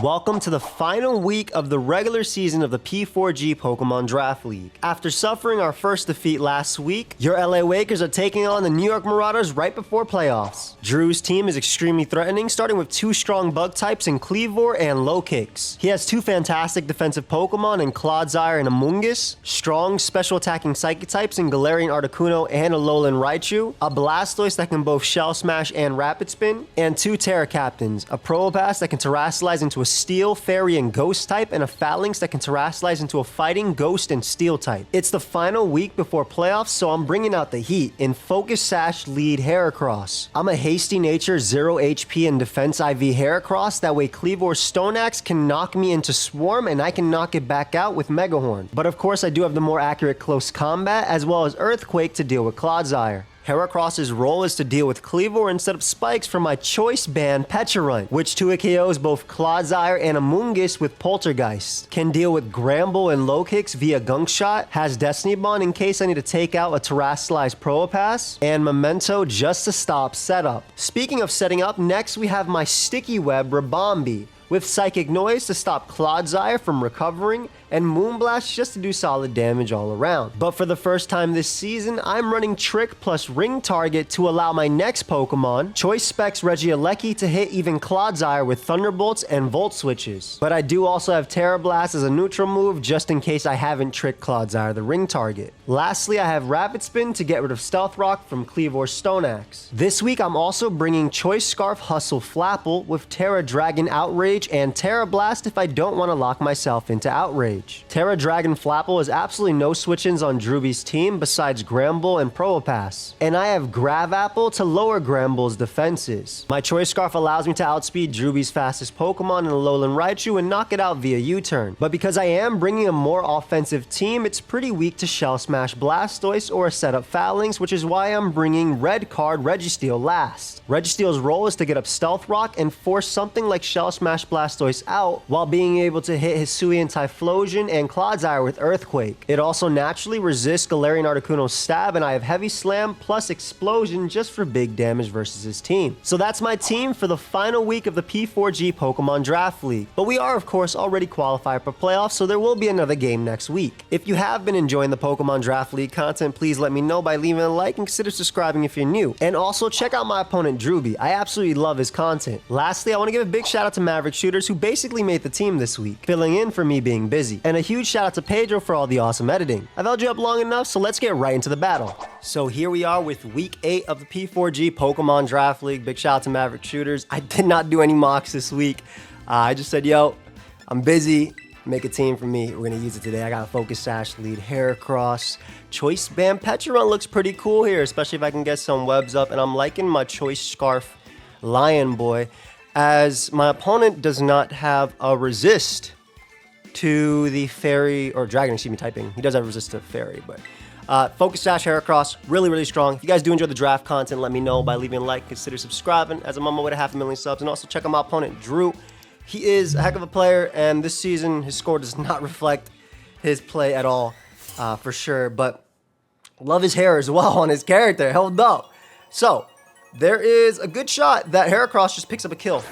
Welcome to the final week of the regular season of the P4G Pokemon Draft League. After suffering our first defeat last week, your LA Lakers are taking on the New York Marauders right before playoffs. Drew's team is extremely threatening, starting with two strong bug types in Kleavor and Lokix. He has two fantastic defensive Pokemon in Clodsire and Amoonguss, strong special attacking Psychic types in Galarian Articuno and Alolan Raichu, a Blastoise that can both Shell Smash and Rapid Spin, and two Terra Captains, a Probopass that can Terrasilize into a Steel, Fairy, and Ghost type, and a Phalanx that can Terrasilize into a Fighting, Ghost, and Steel type. It's the final week before playoffs, so I'm bringing out the heat in Focus Sash Lead Heracross. I'm a hasty nature, 0 HP and defense IV Heracross, that way Kleavor's Stone Axe can knock me into Swarm and I can knock it back out with Mega Horn. But of course I do have the more accurate close combat as well as Earthquake to deal with Clodsire. Heracross's role is to deal with Kleavor instead of Spikes for my choice band Pecharunt, which 2 KOs both Clodsire and Amoonguss with Poltergeist. Can deal with Gramble and Lokix via Gunk Shot, has Destiny Bond in case I need to take out a Terrasilize Probopass, and Memento just to stop setup. Speaking of setting up, next we have my Sticky Web Rabombi, with Psychic Noise to stop Clodsire from recovering, and Moonblast just to do solid damage all around. But for the first time this season, I'm running Trick plus Ring Target to allow my next Pokemon, Choice Specs Regieleki, to hit even Clodsire with Thunderbolts and Volt Switches. But I do also have Terra Blast as a neutral move just in case I haven't tricked Clodsire, the Ring Target. Lastly, I have Rapid Spin to get rid of Stealth Rock from Kleavor's Stone Axe. This week, I'm also bringing Choice Scarf Hustle Flapple with Terra Dragon Outrage and Terra Blast if I don't want to lock myself into Outrage. Terra Dragon Flapple is absolutely no switch-ins on Drewby's team besides Gramble and Probopass. And I have Grav Apple to lower Gramble's defenses. My Choice Scarf allows me to outspeed Drewby's fastest Pokemon in Alolan Raichu and knock it out via U-turn. But because I am bringing a more offensive team, it's pretty weak to Shell Smash Blastoise or a setup Phalanx, which is why I'm bringing Red Card Registeel last. Registeel's role is to get up Stealth Rock and force something like Shell Smash Blastoise out while being able to hit Hisuian Typhlosion and Clodsire with Earthquake. It also naturally resists Galarian Articuno's stab, and I have Heavy Slam plus Explosion just for big damage versus his team. So that's my team for the final week of the P4G Pokemon Draft League. But we are of course already qualified for playoffs, so there will be another game next week. If you have been enjoying the Pokemon Draft League content, please let me know by leaving a like and consider subscribing if you're new. And also check out my opponent Drewby. I absolutely love his content. Lastly, I want to give a big shout out to Maverick Shooters, who basically made the team this week, filling in for me being busy. And a huge shout out to Pedro for all the awesome editing. I've held you up long enough, so let's get right into the battle. So here we are with week 8 of the P4G Pokemon Draft League. Big shout out to Maverick Shooters. I did not do any mocks this week. I just said, yo, I'm busy. Make a team for me. We're going to use it today. I got a Focus Sash Lead Heracross. Choice Band Pecharunt looks pretty cool here, especially if I can get some webs up. And I'm liking my Choice Scarf Lion Boy, as my opponent does not have a resist to the Fairy, or Dragon, excuse me, typing. He does have resist to Fairy, but Focus Sash Heracross, really strong. If you guys do enjoy the draft content, let me know by leaving a like, consider subscribing, as I'm on my way to 500,000 subs. And also check out my opponent, Drew. He is a heck of a player, and this season his score does not reflect his play at all, for sure. But love his hair as well on his character. Held up. So there is a good shot that Heracross just picks up a kill.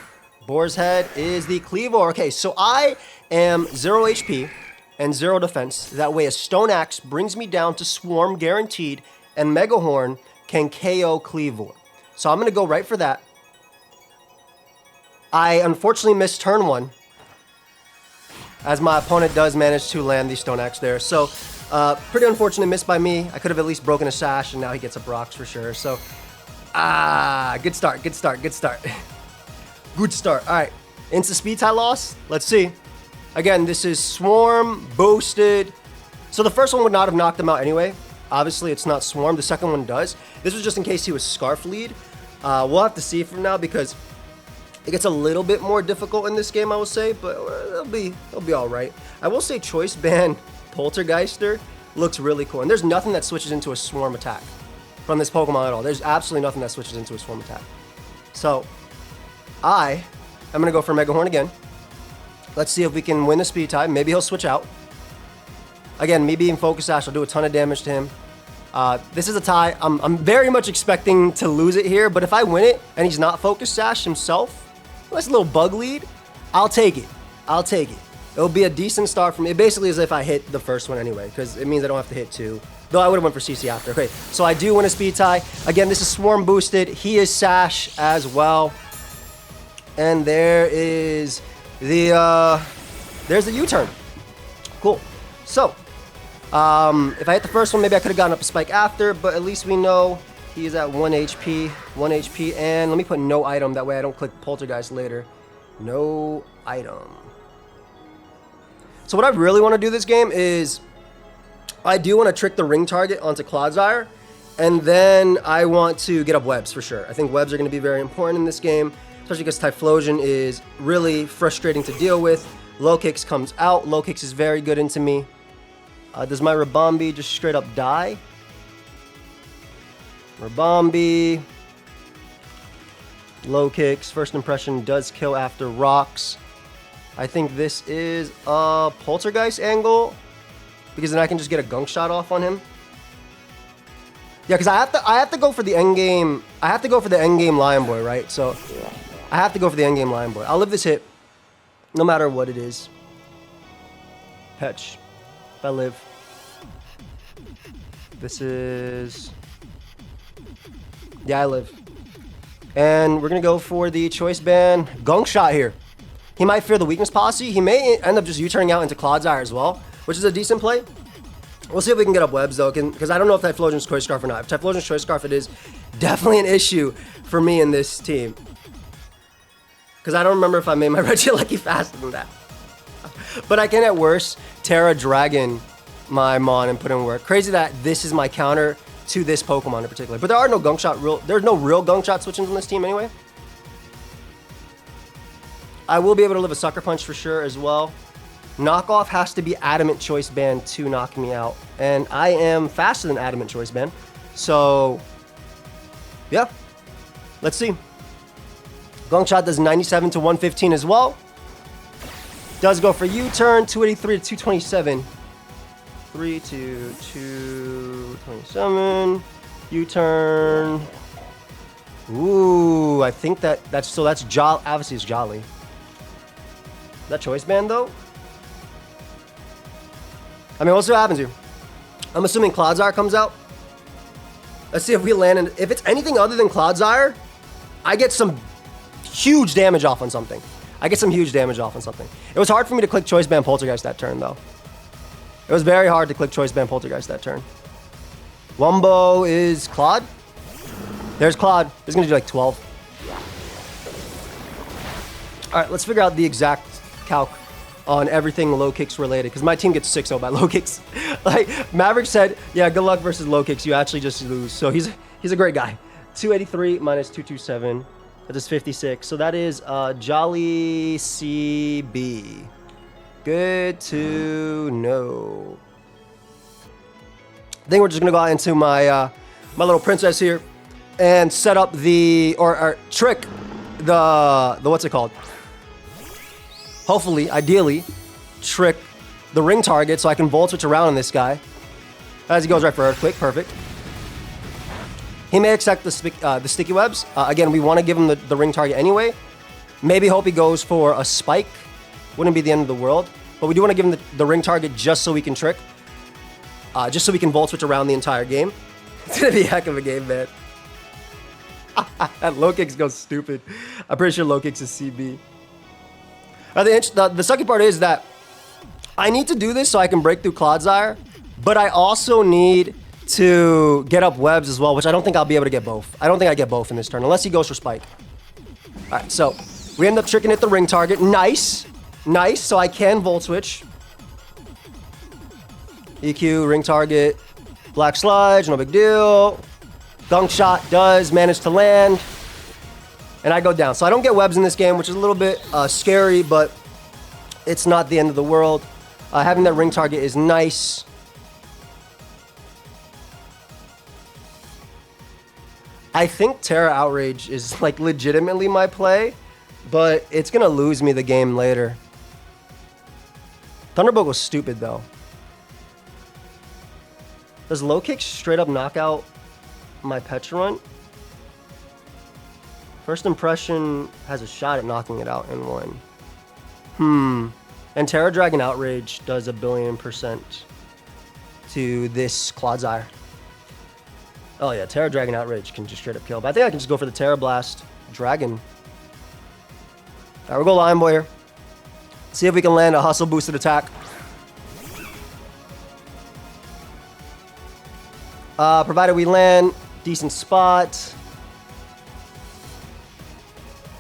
Boar's Head is the Kleavor. Okay, so I am 0 HP and 0 defense. That way a Stone Axe brings me down to Swarm guaranteed, and Mega Horn can KO Kleavor. So I'm going to go right for that. I unfortunately missed turn 1, as my opponent does manage to land the Stone Axe there. So pretty unfortunate miss by me. I could have at least broken a Sash, and now he gets up rocks for sure. So good start. Good start. All right, into speed tie loss. Let's see. Again, this is Swarm boosted. So the first one would not have knocked him out anyway. Obviously, it's not Swarm. The second one does. This was just in case he was Scarf Lead. We'll have to see from now, because it gets a little bit more difficult in this game, I will say, but it'll be all right. I will say Choice Band Poltergeister looks really cool, and there's nothing that switches into a Swarm attack from this Pokemon at all. There's absolutely nothing that switches into a Swarm attack. So I'm going to go for Mega Horn again. Let's see if we can win the speed tie. Maybe he'll switch out. Again, me being Focus Sash will do a ton of damage to him. This is a tie. I'm very much expecting to lose it here, but if I win it and he's not Focus Sash himself, that's a little bug lead. I'll take it. I'll take it. It'll be a decent start for me. It basically is if I hit the first one anyway, because it means I don't have to hit 2. Though I would have went for CC after. Okay, so I do win a speed tie. Again, this is Swarm boosted. He is Sash as well. And there is the, there's the U-turn. Cool. So, if I hit the first one, maybe I could have gotten up a spike after, but at least we know he is at 1 HP. 1 HP, and let me put no item. That way I don't click Poltergeist later. No item. So what I really want to do this game is I do want to trick the ring target onto Clodsire, and then I want to get up webs for sure. I think webs are going to be very important in this game, especially because Typhlosion is really frustrating to deal with. Lokix comes out. Lokix is very good into me. Does my Rabombi just straight up die? Rabombi. Lokix. First impression does kill after rocks. I think this is a Poltergeist angle, because then I can just get a gunk shot off on him. Yeah, because I have to go for the end game. I have to go for the end game Lion Boy, right? So I have to go for the end game Lion Boy. I'll live this hit, no matter what it is. Petch. If I live. This is. Yeah, I live. And we're gonna go for the choice band gunk shot here. He might fear the weakness policy. He may end up just U-turning out into Clodsire as well, which is a decent play. We'll see if we can get up webs though, because I don't know if Typhlosion's Choice Scarf or not. If Typhlosion's Choice Scarf it is, definitely an issue for me in this team. Because I don't remember if I made my Regieleki faster than that. But I can at worst Terra Dragon my Mon and put in work. Crazy that this is my counter to this Pokemon in particular. But there are no gunk shot there's no real gunk shot switching on this team anyway. I will be able to live a Sucker Punch for sure as well. Knockoff has to be Adamant Choice Band to knock me out. And I am faster than Adamant Choice Band. So, yeah. Let's see. Gunk Shot does 97 to 115 as well. Does go for U-turn, 283 to 227. 3 to 227. U-turn. Ooh, I think that's Jolly. Obviously, it's Jolly. That choice band though? I mean, we'll see what happens here. I'm assuming Clodsire comes out. Let's see if we land in. If it's anything other than Clodsire, I get some huge damage off on something. It was hard for me to click choice band Poltergeist that turn though. It was very hard to click choice band Poltergeist that turn. Wumbo is Claude. There's Claude. He's gonna do like 12. All right, let's figure out the exact calc on everything Lokix related, because my team gets 6-0 by Lokix. Like Maverick said, yeah, good luck versus Lokix. You actually just lose. So he's a great guy. 283 minus 227. That is 56. So that is Jolly CB. Good to know. I think we're just gonna go out into my my little princess here and set up the or trick the what's it called? Hopefully, ideally, trick the ring target so I can Volt Switch around on this guy. As he goes right for Earthquake, perfect. He may accept the sticky webs. Again, we want to give him the ring target anyway. Maybe hope he goes for a spike. Wouldn't be the end of the world. But we do want to give him the ring target just so we can trick. Just so we can Volt Switch around the entire game. It's going to be a heck of a game, man. That Lokix goes stupid. I'm pretty sure Lokix is CB. The second part is that I need to do this so I can break through Clodsire, but I also need to get up webs as well, which I don't think I'll be able to get both. I don't think I get both in this turn, unless he goes for Spike. All right, so we end up tricking at the ring target. Nice. Nice, so I can Volt Switch. EQ, ring target, Black Sludge, no big deal. Gunk Shot does manage to land. And I go down. So I don't get webs in this game, which is a little bit scary, but it's not the end of the world. Having that ring target is nice. I think Terra Outrage is like legitimately my play, but it's going to lose me the game later. Thunderbolt was stupid though. Does Lokix straight up knock out my Pecharunt? First impression has a shot at knocking it out in one. And Terra Dragon Outrage does 1,000,000,000% to this Clodsire. Oh yeah, Terra Dragon Outrage can just straight up kill. But I think I can just go for the Terra Blast Dragon. Alright, we'll go Lion Boy here. See if we can land a hustle boosted attack. Provided we land decent spot.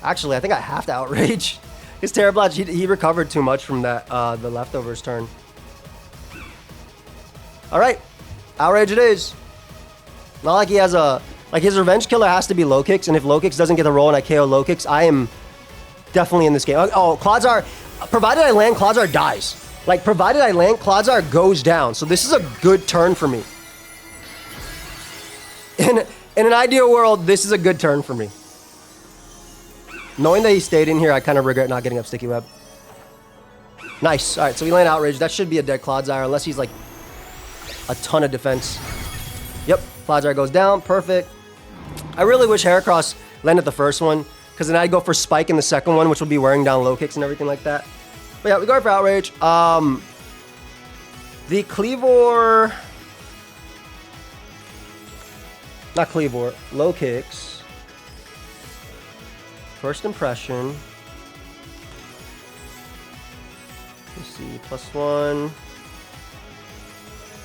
Actually, I think I have to Outrage. His Terra Blast, he recovered too much from that the leftovers turn. Alright. Outrage it is. Not like he has a... Like, his Revenge Killer has to be Lokix, and if Lokix doesn't get the roll and I KO Lokix, I am definitely in this game. Oh, Clodsire... Provided I land, Clodsire dies. Like, provided I land, Clodsire goes down. So this is a good turn for me. In an ideal world, this is a good turn for me. Knowing that he stayed in here, I kind of regret not getting up Sticky Web. Nice. All right, so we land Outrage. That should be a dead Clodsire, unless he's, like, a ton of defense. Yep, Clodsire goes down. Perfect. I really wish Heracross landed the first one, because then I'd go for Spike in the second one, which would be wearing down Lokix and everything like that. But yeah, we go for Outrage. The Cleavor... Not Cleavor. Lokix. First impression. Let's see. +1.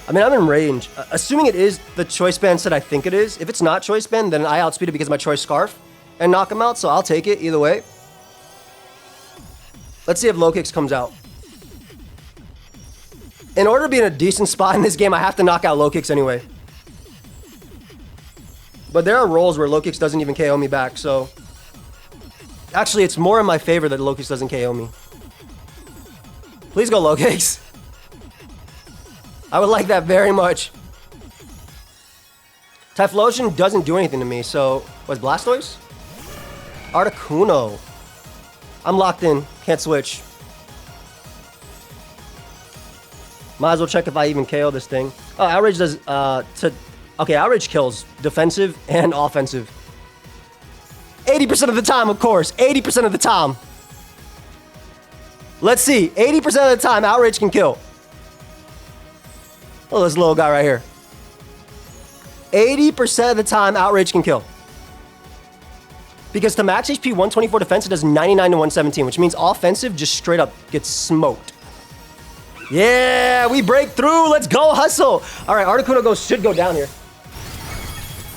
I mean, I'm in range. Assuming it is the Choice Band set I think it is. If it's not Choice Band, then I outspeed it because of my Choice Scarf and knock him out, so I'll take it either way. Let's see if Lokix comes out. In order to be in a decent spot in this game, I have to knock out Lokix anyway. But there are rolls where Lokix doesn't even KO me back, so... Actually, it's more in my favor that Lokix doesn't KO me. Please go Lokix. I would like that very much. Typhlosion doesn't do anything to me, so... What's Blastoise? Articuno. I'm locked in. Can't switch. Might as well check if I even KO this thing. Oh, Outrage does... Okay, Outrage kills defensive and offensive. 80% of the time, of course. 80% of the time. Let's see. 80% of the time, Outrage can kill. Oh, this little guy right here. 80% of the time, Outrage can kill. Because to max HP 124 defense, it does 99 to 117, which means offensive just straight up gets smoked. Yeah, we break through. Let's go, hustle. All right, Articuno should go down here.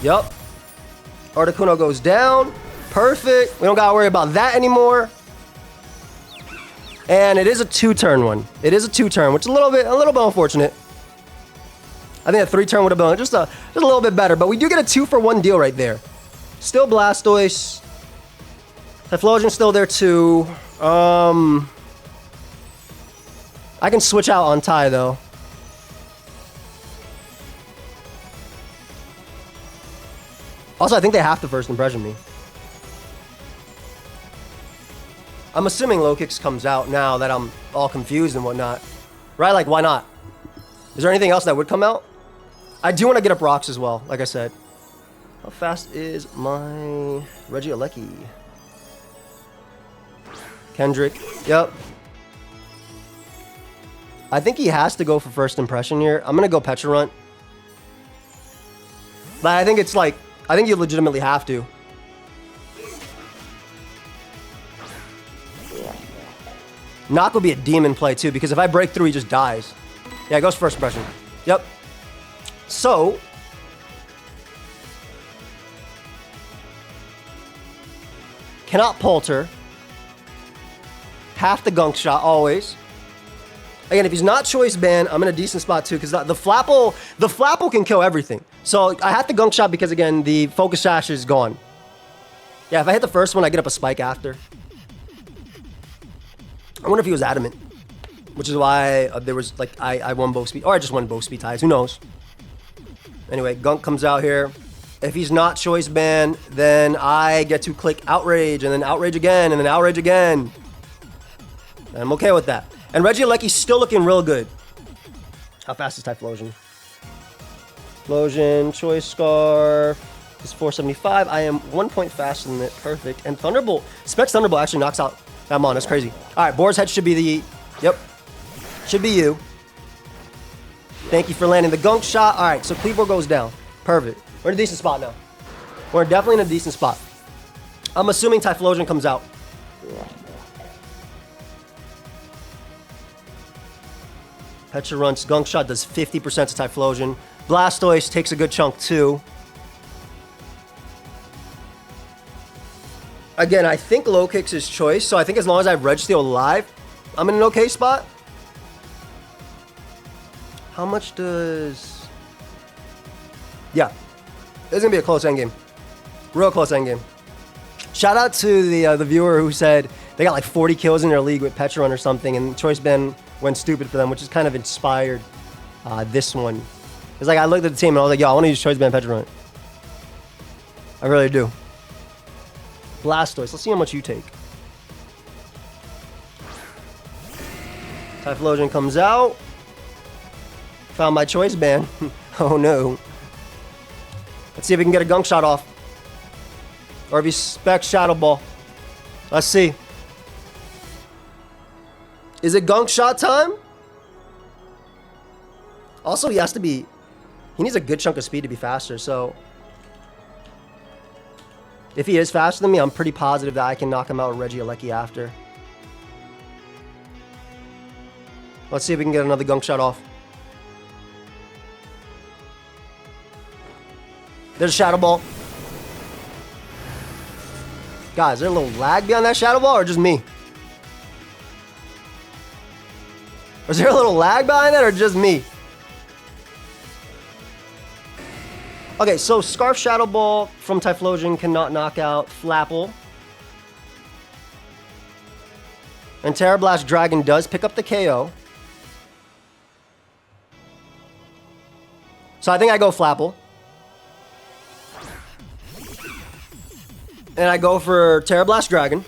Yup. Articuno goes down. Perfect. We don't got to worry about that anymore. And it is a 2-turn one. It is a 2-turn, which is a little bit unfortunate. I think a 3-turn would have been just a little bit better, but we do get a 2-for-1 deal right there. Still Blastoise. Typhlosion's still there too. I can switch out on Ty though. Also, I think they have to first impression me. I'm assuming Lokix comes out now that I'm all confused and whatnot. Right? Like, why not? Is there anything else that would come out? I do want to get up rocks as well, like I said. How fast is my Regieleki? Kendrick. Yep. I think he has to go for first impression here. I'm going to go Pecharunt. But I think it's like... I think you legitimately have to. Knock will be a demon play too, because if I break through, he just dies. Yeah, it goes first impression. Yep. So... Cannot Polter. Have to Gunk Shot, always. Again, if he's not Choice Band, I'm in a decent spot too, because the Flapple can kill everything. So I have to Gunk Shot because, again, the Focus Sash is gone. Yeah, if I hit the first one, I get up a Spike after. I wonder if he was adamant. Which is why there was, like, I won both speed. Or I just won both speed ties. Who knows? Anyway, Gunk comes out here. If he's not Choice Band, then I get to click Outrage, and then Outrage again, and then Outrage again. And I'm okay with that. And Regieleki's still looking real good. How fast is Typhlosion? Typhlosion, Choice Scarf is 475. I am 1 point faster than it. Perfect. And Thunderbolt. Specs Thunderbolt actually knocks out that Mon. That's crazy. All right, Boar's Head should be the Yep. Should be you. Thank you for landing the gunk shot. All right, so Cleavor goes down. Perfect. We're in a decent spot now. We're definitely in a decent spot. I'm assuming Typhlosion comes out. Petra Runt's gunk shot does 50% to Typhlosion. Blastoise takes a good chunk too. Again, I think Lokix is choice, so I think as long as I have Registeel alive, I'm in an okay spot. How much does... Yeah. This is going to be a close endgame. Real close endgame. Shout out to the viewer who said they got like 40 kills in their league with Petra Run or something, and Choice Band went stupid for them, which is kind of inspired this one. It's like I looked at the team and I was like, yo, I want to use Choice Band Petra Run. I really do. Blastoise, let's see how much you take. Typhlosion comes out. Found my Choice Band. Oh no. Let's see if we can get a gunk shot off. Or if he specs Shadow Ball. Let's see. Is it gunk shot time? Also, he has to be... He needs a good chunk of speed to be faster, so... If he is faster than me, I'm pretty positive that I can knock him out with Regieleki after. Let's see if we can get another gunk shot off. There's a Shadow Ball. Guys, is there a little lag behind that Shadow Ball or just me? Is there a little lag behind that or just me? Okay, so Scarf Shadow Ball from Typhlosion cannot knock out Flapple. And Terra Blast Dragon does pick up the KO. So I think I go Flapple. And I go for Terra Blast Dragon.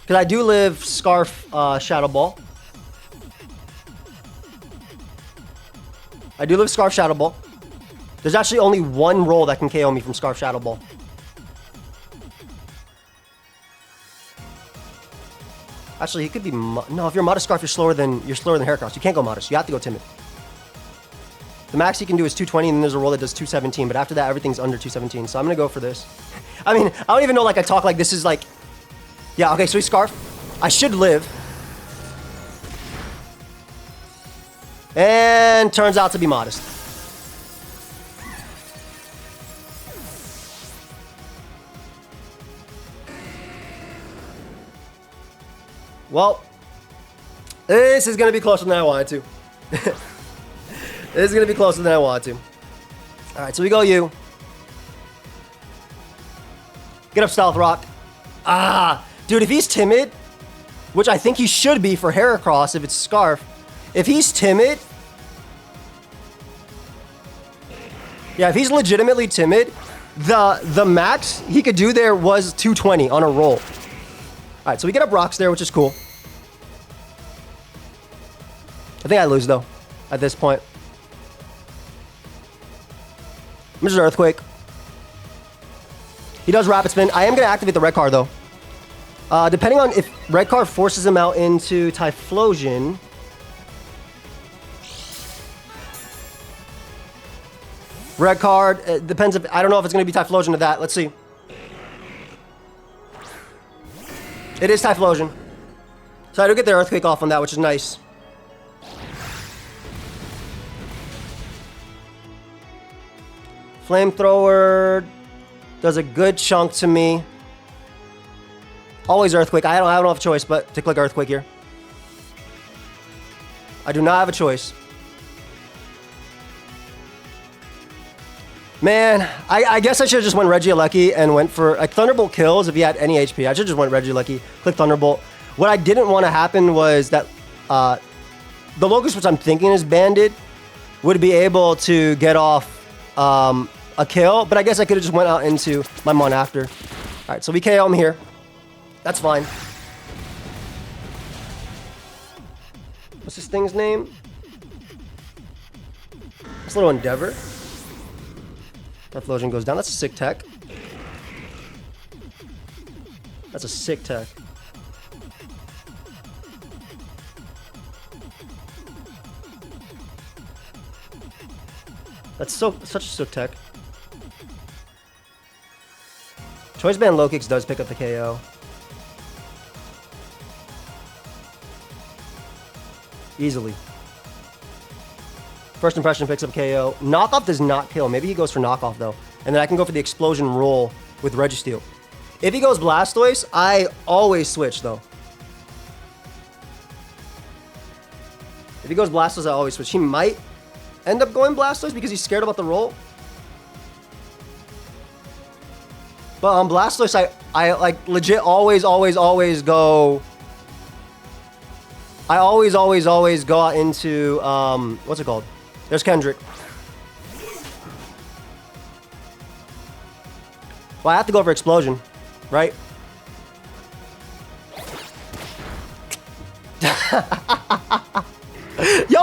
Because I do live Scarf Shadow Ball. I do live Scarf Shadow Ball. There's actually only one roll that can KO me from Scarf Shadow Ball. Actually, he could be... No, if you're Modest Scarf, you're slower than Heracross. You can't go Modest. You have to go Timid. The max he can do is 220, and then there's a roll that does 217. But after that, everything's under 217. So I'm going to go for this. I mean, I don't even know, like, I talk like this is, like... Yeah, okay, so he's Scarf. I should live. And turns out to be Modest. Well, this is going to be closer than I wanted to. This is going to be closer than I wanted to. All right, so we go you. Get up, Stealth Rock. Ah, dude, if he's timid, which I think he should be for Heracross if it's Scarf. If he's timid... Yeah, if he's legitimately timid, the max he could do there was 220 on a roll. Alright, so we get up rocks there, which is cool. I think I lose, though, at this point. Mr. Earthquake. He does Rapid Spin. I am going to activate the red card, though. Depending on if red card forces him out into Typhlosion... Red card, it depends if... I don't know if it's going to be Typhlosion or that. Let's see. It is Typhlosion. So I do get the Earthquake off on that, which is nice. Flamethrower does a good chunk to me. Always Earthquake. I don't have a choice but to click Earthquake here. I do not have a choice. Man, I guess I should have just went Regieleki and went for... Like, Thunderbolt kills if he had any HP. I should have just went Regieleki, click Thunderbolt. What I didn't want to happen was that the Lokix, which I'm thinking is banded, would be able to get off a kill. But I guess I could have just went out into my Mon after. All right, so we KO him here. That's fine. What's this thing's name? This little Endeavor. Typhlosion goes down. That's a sick tech. That's a sick tech. That's such a sick tech. Choice Band Lokix does pick up the KO. Easily. First impression picks up KO. Knockoff does not kill. Maybe he goes for knockoff though. And then I can go for the explosion roll with Registeel. If he goes Blastoise, I always switch though. If he goes Blastoise, I always switch. He might end up going Blastoise because he's scared about the roll. But on Blastoise, I like legit always go. I always go out into, what's it called? There's Kendrick. Well, I have to go for Explosion, right? Yo,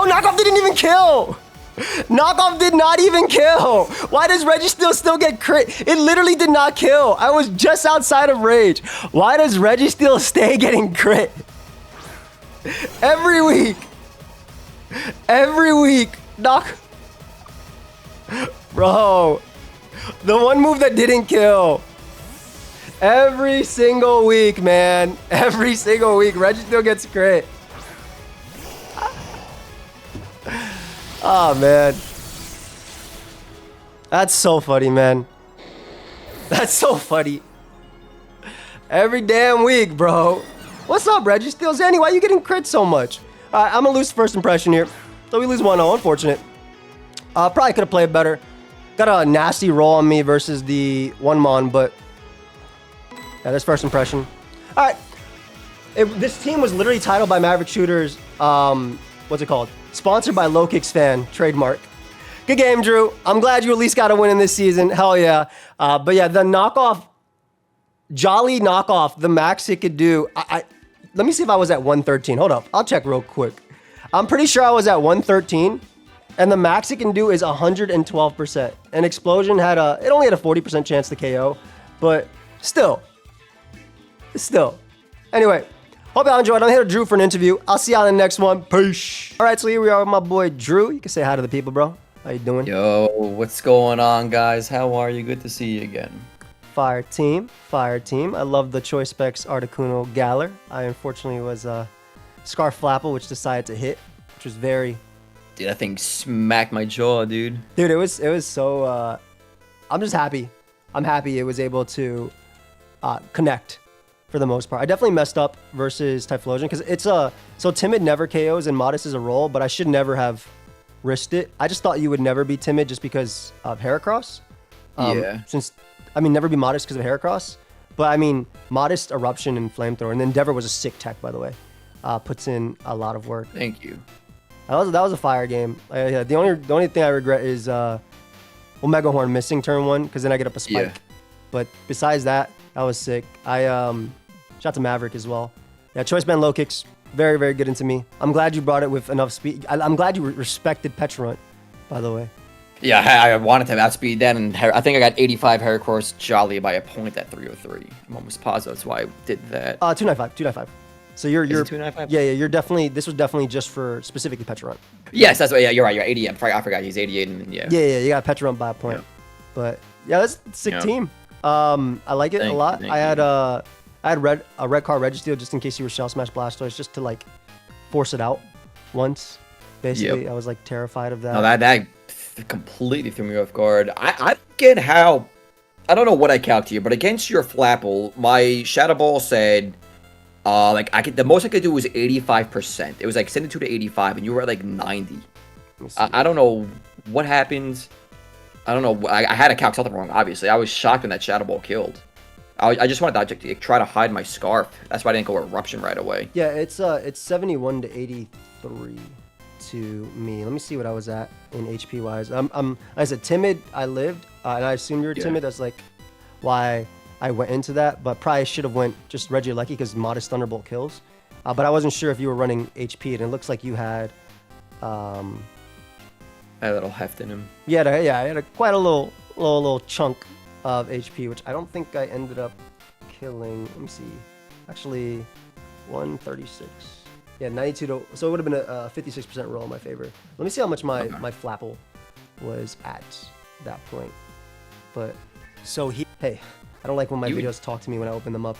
Knockoff didn't even kill! Knockoff did not even kill! Why does Registeel still get crit? It literally did not kill. I was just outside of Rage. Why does Registeel stay getting crit? Every week. Every week. Bro. The one move that didn't kill. Every single week, man. Every single week. Registeel gets crit. Oh, man. That's so funny, man. That's so funny. Every damn week, bro. What's up, Registeel? Zanny, why are you getting crit so much? Alright, I'm gonna lose first impression here. So we lose 1-0, unfortunate. Probably could have played better. Got a nasty roll on me versus the 1-mon, but yeah, that's first impression. Alright. This team was literally titled by Maverick Shooters, what's it called? Sponsored by Lokix Fan, trademark. Good game, Drew. I'm glad you at least got a win in this season. Hell yeah. But yeah, the knockoff, Jolly knockoff, the max it could do. Let me see if I was at 113. Hold up. I'll check real quick. I'm pretty sure I was at 113. And the max it can do is 112%. And Explosion had it only had a 40% chance to KO. But still. Anyway. Hope y'all enjoyed. I'm here to Drew for an interview. I'll see y'all in the next one. Peace. All right, so here we are with my boy Drew. You can say hi to the people, bro. How you doing? Yo, what's going on, guys? How are you? Good to see you again. Fire team. I love the Choice Specs Articuno Galar. I unfortunately was Scarf Flapple, which decided to hit, which was very... Dude, that thing smacked my jaw, dude. Dude, it was so... I'm just happy. I'm happy it was able to connect for the most part. I definitely messed up versus Typhlosion because it's so Timid never KOs and Modest is a roll, but I should never have risked it. I just thought you would never be Timid just because of Heracross. Yeah. Never be Modest because of Heracross. But I mean, Modest, Eruption, and Flamethrower. And then Endeavor was a sick tech, by the way. Puts in a lot of work. Thank you. That was a fire game. Yeah, the only thing I regret is Omega Horn missing turn 1 because then I get up a spike. Yeah. But besides that, that was sick. Shout out to Maverick as well. Yeah, Choice Band Lokix, very, very good into me. I'm glad you brought it with enough speed. I'm glad you respected Petrarunt, by the way. Yeah, I wanted to outspeed that, and I think I got 85 Heracross Jolly by a point at 303. I'm almost positive that's why I did that. 295. So you're 295? Yeah, you're definitely, this was definitely just for specifically Petrarunt. Yes, that's what, yeah, you're right, you're 88. I forgot he's 88, and yeah. Yeah, you got Petrarunt by a point. Yeah. But yeah, that's a sick team. I like it a lot. I had a red card Registeel just in case you were Shell Smash Blastoise, just to like force it out once. Basically, I was like terrified of that. No, that completely threw me off guard. I get how, I don't know what I calculated, but against your Flapple, my Shadow Ball said, the most I could do was 85%. It was like 72 to 85, and you were at like 90. I don't know what happened. I don't know. I had to calc something wrong, obviously. I was shocked when that Shadow Ball killed. I just wanted to try to hide my Scarf. That's why I didn't go Eruption right away. Yeah, it's 71 to 83 to me. Let me see what I was at in HP wise. I said Timid. I lived, and I assumed you were Timid. That's like why I went into that. But probably should have went just Regieleki because Modest Thunderbolt kills. But I wasn't sure if you were running HP, and it looks like you had. A little heft in him. Yeah, I had quite a little chunk of HP, which I don't think I ended up killing. Let me see. Actually, 136. Yeah, 92 to. So it would have been a 56% roll in my favor. Let me see how much my Flapple was at that point. But so hey, I don't like when my videos talk to me when I open them up.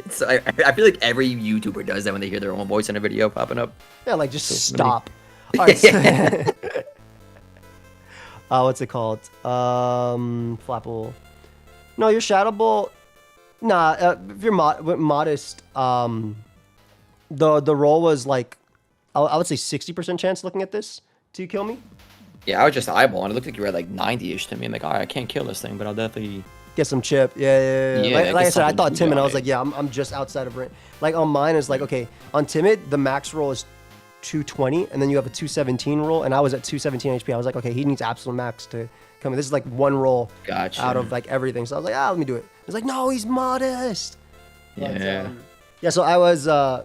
So I feel like every YouTuber does that when they hear their own voice in a video popping up. Yeah, like just stop. All right. So what's it called? Flapple. No, your Shadow Ball. Nah, if you're modest, the roll was like, I would say 60% chance looking at this to kill me. Yeah, I was just eyeballing. It looked like you were at like 90-ish to me. I'm like, all right, I can't kill this thing, but I'll definitely get some chip. Yeah. Like I said, I thought timid. I was like, yeah, I'm just outside of range. Like on mine is like, okay, on timid, the max roll is 220, and then you have a 217 roll, and I was at 217 HP. I was like, okay, he needs absolute max to come in. This is like one roll out of like everything. So I was like, let me do it. It's like, no, he's modest. Yeah. But, yeah, so I was, I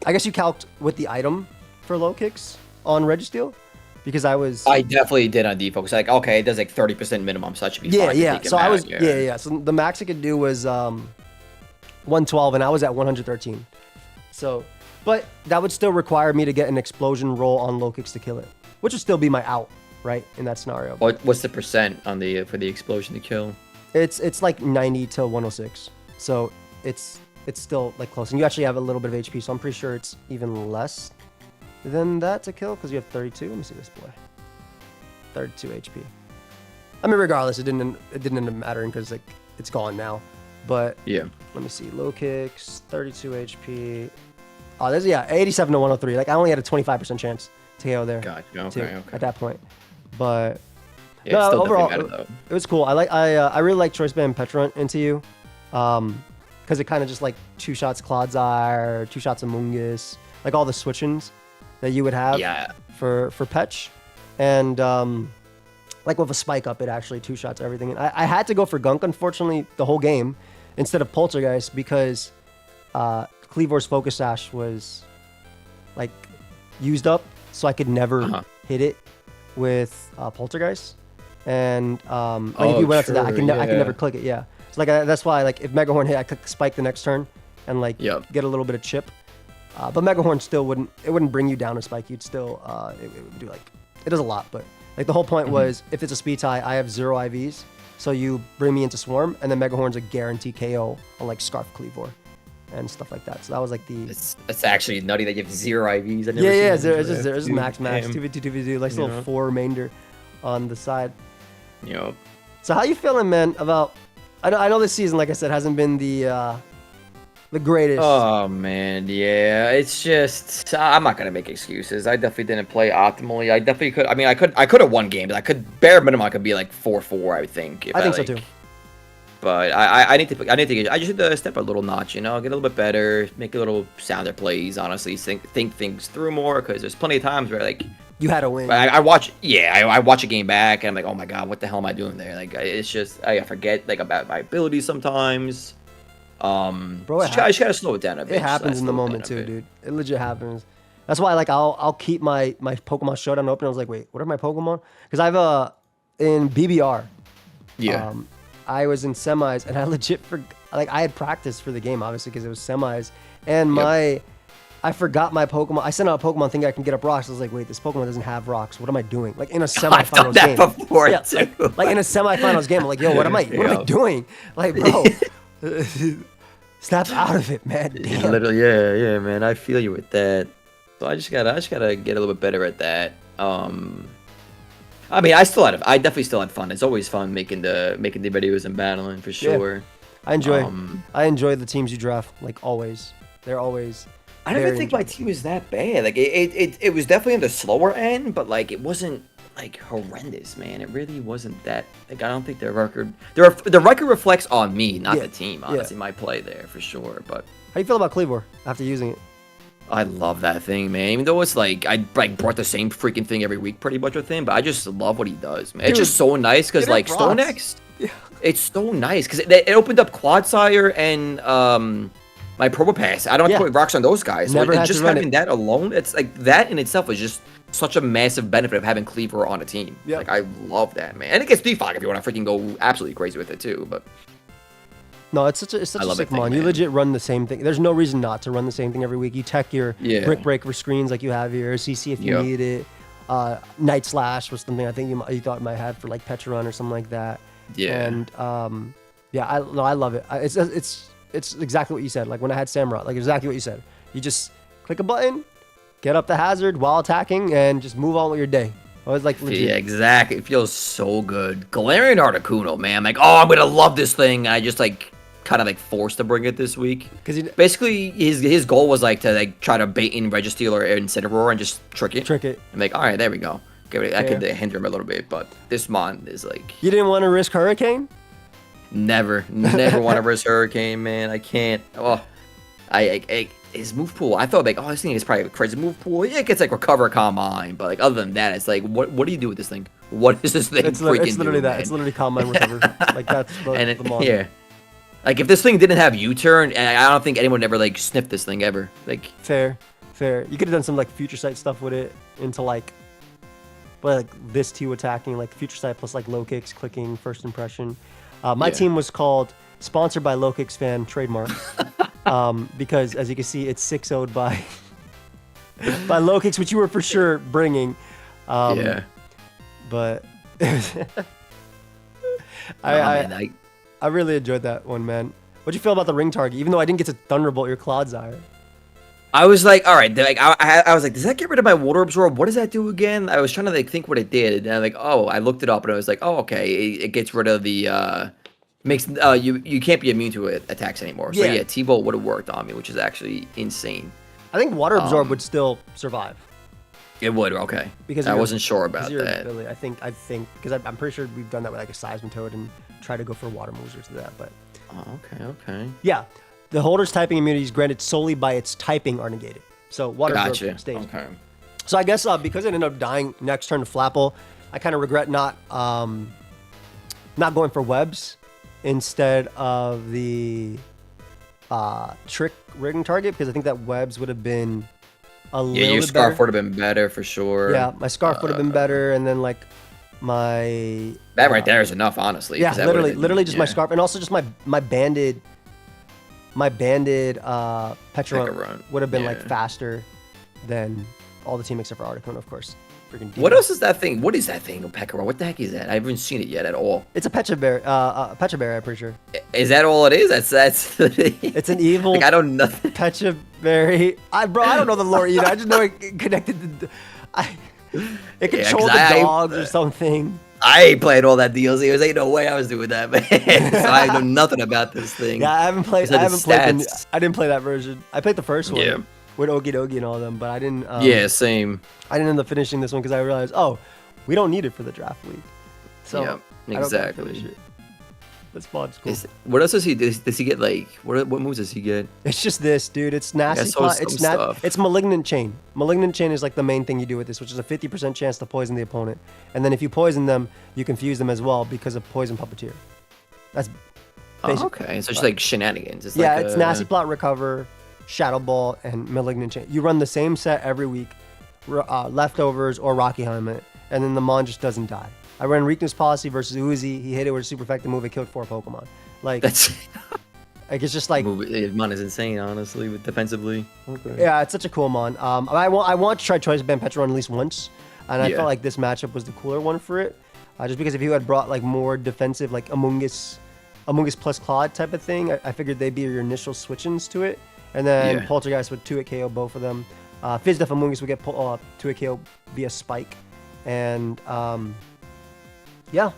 guess you calced with the item for Lokix on Registeel, because I definitely did on defocus. Like, okay, it does like 30% minimum, so that should be fine. Yeah. So I was, yeah. So the max I could do was 112, and I was at 113. So, but that would still require me to get an explosion roll on Lokix to kill it, which would still be my out, right, in that scenario. What's the percent on the for the explosion to kill? It's like 90 to 106. So it's still like close, and you actually have a little bit of HP, so I'm pretty sure it's even less than that to kill, because you have 32. Let me see this boy. 32 HP. I mean, regardless, it didn't end up mattering because like it's gone now. But yeah, let me see. Lokix, 32 HP. Oh, there's 87 to 103. Like I only had a 25% chance to KO there. Gotcha. Okay. At that point, but yeah, no, still overall, matter, it was cool. I really like Choice Band Petrant into you, because it kind of just like two shots Clodsire, two shots Amoonguss, like all the switch-ins that you would have for Petch, and like with a spike up, it actually two shots everything. And I had to go for Gunk, unfortunately, the whole game instead of Poltergeist, because Kleavor's Focus Sash was like used up, so I could never hit it with Poltergeist. And if you went up to that, I could never click it. Yeah, so like that's why like if Mega Horn hit, I click Spike the next turn and like get a little bit of chip. But Mega Horn still wouldn't bring you down a Spike. You'd still it would do like, it does a lot, but like the whole point was, if it's a speed tie, I have 0 IVs, so you bring me into Swarm, and then Mega Horn's a guarantee KO on like Scarf Kleavor and stuff like that. So that was like the. It's actually nutty that you have 0 IVs. It's just max 2v2, like little 4 remainder on the side. Yep. So how you feeling, man? About I know this season, like I said, hasn't been the greatest. Oh man, yeah. It's just I'm not gonna make excuses. I definitely didn't play optimally. I definitely could. I mean, I could have won games. I could bare minimum. I could be like 4-4. I think. I think so too. But I need to. I just need to step a little notch. You know, get a little bit better, make a little sounder plays. Honestly, think things through more, because there's plenty of times where like. You had to win. I watch a game back and I'm like, oh my god, what the hell am I doing there? Like, it's just I forget like about my abilities sometimes. Bro, I just gotta slow it down a bit. It happens in the moment too, dude. It legit happens. That's why like I'll keep my Pokemon Showdown open. I was like, wait, what are my Pokemon? Because I've in BBR. Yeah. I was in semis, and I legit I had practice for the game, obviously, because it was semis, and I forgot my Pokemon. I sent out a Pokemon thinking I can get up rocks. I was like, wait, this Pokemon doesn't have rocks. What am I doing? Like in a semifinals I've done that game. Before too. Like in a semifinals game. I'm like, yo, what am I doing? Like, bro, snap out of it, man. Damn. Literally, yeah, man. I feel you with that. So I just gotta get a little bit better at that. I mean, I definitely still had fun. It's always fun making the videos and battling for sure. Yeah. I enjoy the teams you draft, like always. They're always. I don't even think my team was that bad. Like it was definitely on the slower end, but like it wasn't like horrendous, man. It really wasn't that. Like I don't think the record reflects on me, not the team. Honestly, my play there for sure. But how do you feel about Kleavor after using it? I love that thing, man. Even though it's like I brought the same freaking thing every week, pretty much with him. But I just love what he does, man. Dude, it's just so nice because like StoneX, it's so nice because it opened up Clodsire and my Probopass. I don't have to put rocks on those guys. So just having that alone, it's like that in itself is just such a massive benefit of having Kleavor on a team. Like I love that, man. And it gets P5 if you want to freaking go absolutely crazy with it too. But No, it's such a sick mon. You legit run the same thing. There's no reason not to run the same thing every week. You tech your Brick Breaker screens like you have here, CC if you need it. Night Slash was something I think you thought might have for like Petra Run or something like that. Yeah. And yeah, I love it. It's exactly what you said. Like when I had Samurai, like exactly what you said. You just click a button, get up the hazard while attacking, and just move on with your day. I was like, legit. Yeah, exactly. It feels so good. Galarian Articuno, man. Like, oh, I'm gonna love this thing. I just like kind of like forced to bring it this week. Because basically his goal was like to like try to bait in Registeel or Incineroar and just trick it. I'm like, all right, there we go. I could hinder him a little bit, but this mon is like. You didn't want to risk Hurricane? Never want to risk Hurricane, man. I can't. Oh, his move pool. I thought like, oh, this thing is probably a crazy move pool. Yeah, it gets like Recover, Calm Mind, but like other than that, it's like, what do you do with this thing? What is this thing freaking It's literally do, that. Man? It's literally Calm Mind, Recover. Like that's the mon. Yeah. Like if this thing didn't have U-turn, I don't think anyone would ever like sniffed this thing ever. Like fair. You could have done some like Future Sight stuff with it into like, but like this two attacking like Future Sight plus like Lokix clicking first impression. My team was called Sponsored by Lokix Fan trademark. Because as you can see, it's 6-0'd by Lokix, which you were for sure bringing. But I really enjoyed that one, man. What'd you feel about the ring target? Even though I didn't get to Thunderbolt your Clodsire. I was like, all right, like I was like, does that get rid of my Water Absorb? What does that do again? I was trying to like think what it did, and I'm like, oh, I looked it up, and I was like, oh, okay, it gets rid of the makes you can't be immune to attacks anymore. So yeah, T-Bolt would have worked on me, which is actually insane. I think Water Absorb would still survive. It would, okay. Because I wasn't sure about that. Ability. I think because I'm pretty sure we've done that with like a Seismitoad and try to go for water moves or that, but. Oh, okay. Yeah, the holder's typing immunity is granted solely by its typing are negated. So Water Absorb stays. Okay. So I guess because it ended up dying next turn to Flapple, I kind of regret not going for webs instead of the trick rigging target, because I think that webs would have been a little bit better. Your Scarf would have been better for sure. Yeah, my Scarf would have been better, and then like my that right there is enough, honestly. Yeah, literally just my Scarf, and also just my banded Petra would have been like faster than all the team except for Articuno, of course. What else is that thing? What is that thing, Pekka? What the heck is that? I haven't seen it yet at all. It's a Pecha Berry. Pecha Berry, I'm pretty sure. Is that all it is? That's. It's an evil. Like, I don't know. Pecha Berry. I don't know the lore either. I just know it connected. It controlled the dogs or something. I ain't played all that DLC. There ain't no way I was doing that, man. So I know nothing about this thing. Yeah, I haven't played. I didn't play that version. I played the first one. Yeah. With Okie Dokie and all of them, but I didn't. Yeah, same. I didn't end up finishing this one because I realized, we don't need it for the draft league. So yeah, exactly. This mod's cool. What else does he get? Like, what moves does he get? It's just this, dude. It's nasty. It's Malignant Chain. Malignant Chain is like the main thing you do with this, which is a 50% chance to poison the opponent, and then if you poison them, you confuse them as well because of Poison Puppeteer. That's okay. So it's like shenanigans. It's it's Nasty Plot, Recover, Shadow Ball, and Malignant Chain. You run the same set every week, Leftovers or Rocky Helmet, and then the Mon just doesn't die. I ran Weakness Policy versus Uzi. He hit it with a super effective move. It killed 4 Pokemon. Like, that's like it's just like Mon is insane, honestly, with defensively. Okay. Yeah, it's such a cool Mon. I want to try Choice Band Petron at least once, and I felt like this matchup was the cooler one for it. Just because if you had brought like more defensive, like Amoonguss plus Claude type of thing, I figured they'd be your initial switch-ins to it. And then Poltergeist would 2-hit KO both of them. Fizzdef Amoonguss would get 2-hit KO via Spike. And that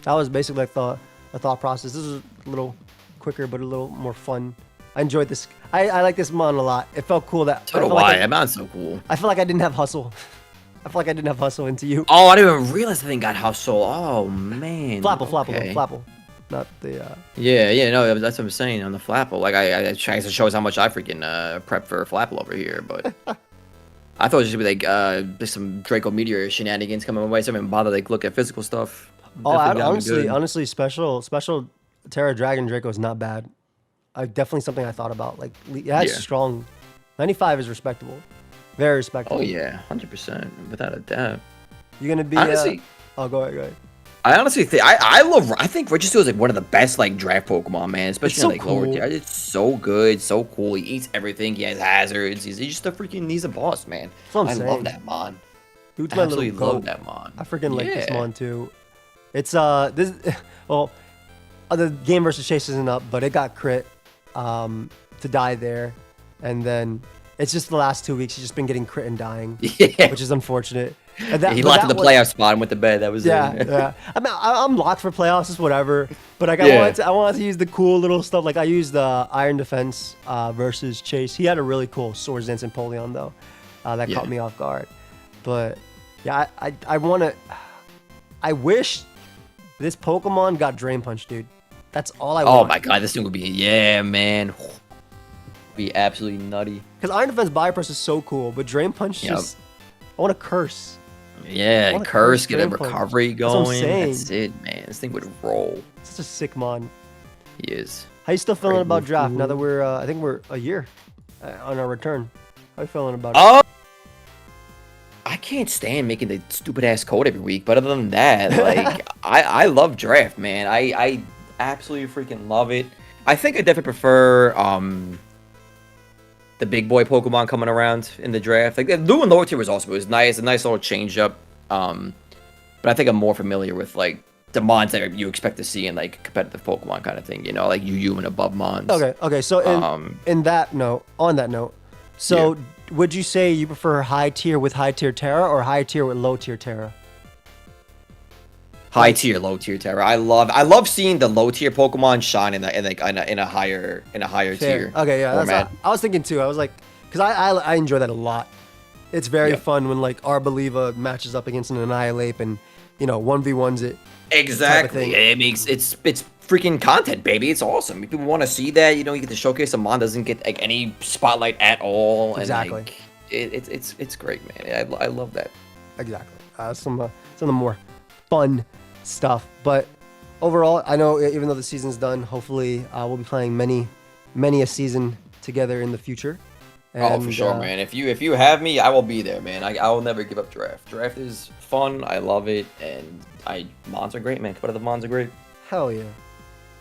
was basically like the thought process. This was a little quicker, but a little more fun. I enjoyed this. I like this mon a lot. It felt cool that. So do I. Mon's so cool. I feel like I didn't have hustle. I feel like I didn't have hustle into you. Oh, I didn't even realize the thing got hustle. Oh man. Flapple. Not the. No, that's what I'm saying on the Flapple. Like I tries to show us how much I freaking prep for Flapple over here, but I thought it was just gonna be like some Draco Meteor shenanigans coming my way, so I didn't bother like look at physical stuff. Honestly, special Terra Dragon Draco is not bad. Definitely something I thought about. Like it has strong. 95 is respectable, very respectable. Oh yeah, 100%, without a doubt. You're gonna be honestly. Go ahead. I honestly think I think Registeel is like one of the best like draft Pokemon, man. Especially so in like lower cool. tier. It's so good, so cool. He eats everything. He has hazards. He's just a freaking. He's a boss, man. That's what I'm I saying. love that mon. Dude's my little Absolutely goat. love that mon. I freaking like this Yeah. mon too. It's this well, the game versus Chase isn't up, but it got crit to die there, and then it's just the last 2 weeks he's just been getting crit and dying, Yeah. which is unfortunate. And He but locked in the was- playoff spot and went to bed. That was Yeah, it. yeah. I mean, I'm locked for playoffs, it's whatever. But like, Yeah. I wanted to use the cool little stuff. Like I used the Iron Defense versus Chase. He had a really cool Swords Dance Empoleon though, that Yeah. caught me off guard. But yeah, I want to. I wish this Pokemon got Drain Punch, dude. That's all I want. Oh my god, this thing would be man. Be absolutely nutty. Because Iron Defense Bypass is so cool, but Drain Punch Yep. just. I want to curse. Yeah, What a curse, curse get a Drain Punch. recovery That's what I'm going. saying. That's it, man. This thing would roll. It's such a sick mon. He is. How you still feeling Great about move. draft now that we're I think we're a year on our return? How you feeling about it? Oh, I can't stand making the stupid ass code every week. But other than that, like I love draft, man. I absolutely freaking love it. I think I definitely prefer the big boy Pokemon coming around in the draft. Like Lou and lower tier was awesome. It was nice, a nice little change up. But I think I'm more familiar with like the mons that you expect to see in like competitive Pokemon kind of thing. You know, like UU and above mons. Okay. So in that note, on that note, so would you say you prefer high tier with high tier Terra or high tier with low tier Terra? High tier, low tier Terra. I love seeing the low tier Pokemon shine in a higher Fair. tier. Okay, yeah, that's format. what I was thinking too. I was like, because I enjoy that a lot. It's very Yeah. fun when like Arboliva matches up against an Annihilate and 1v1s it. Exactly. thing. It makes it's freaking content, baby. It's awesome. If people want to see that, you get to showcase a mon doesn't get like any spotlight at all. And, Exactly. like, it's great, man. I love that. Exactly. Some of the more fun stuff. But overall, I know even though the season's done, hopefully we'll be playing many a season together in the future. Oh, for sure, man. If you have me, I will be there, man. I will never give up draft. Draft is fun. I love it, and mons are great, man. Competitive mons are great. Hell yeah.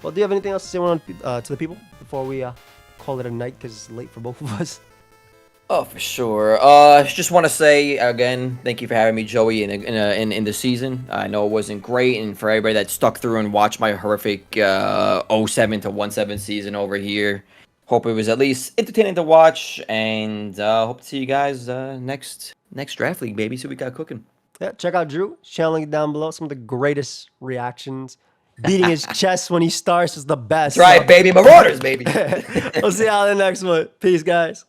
Well, do you have anything else to say to the people before we call it a night because it's late for both of us? Oh, for sure. Just want to say again, thank you for having me, Joey, in the season. I know it wasn't great, and for everybody that stuck through and watched my horrific 07 to 17 season over here, hope it was at least entertaining to watch, and hope to see you guys next draft league, baby. See what we got cooking. Yeah, check out Drew. Channel link down below. Some of the greatest reactions. Beating his chest when he starts is the best. That's right, baby. Marauders, baby. We'll see y'all in the next one. Peace, guys.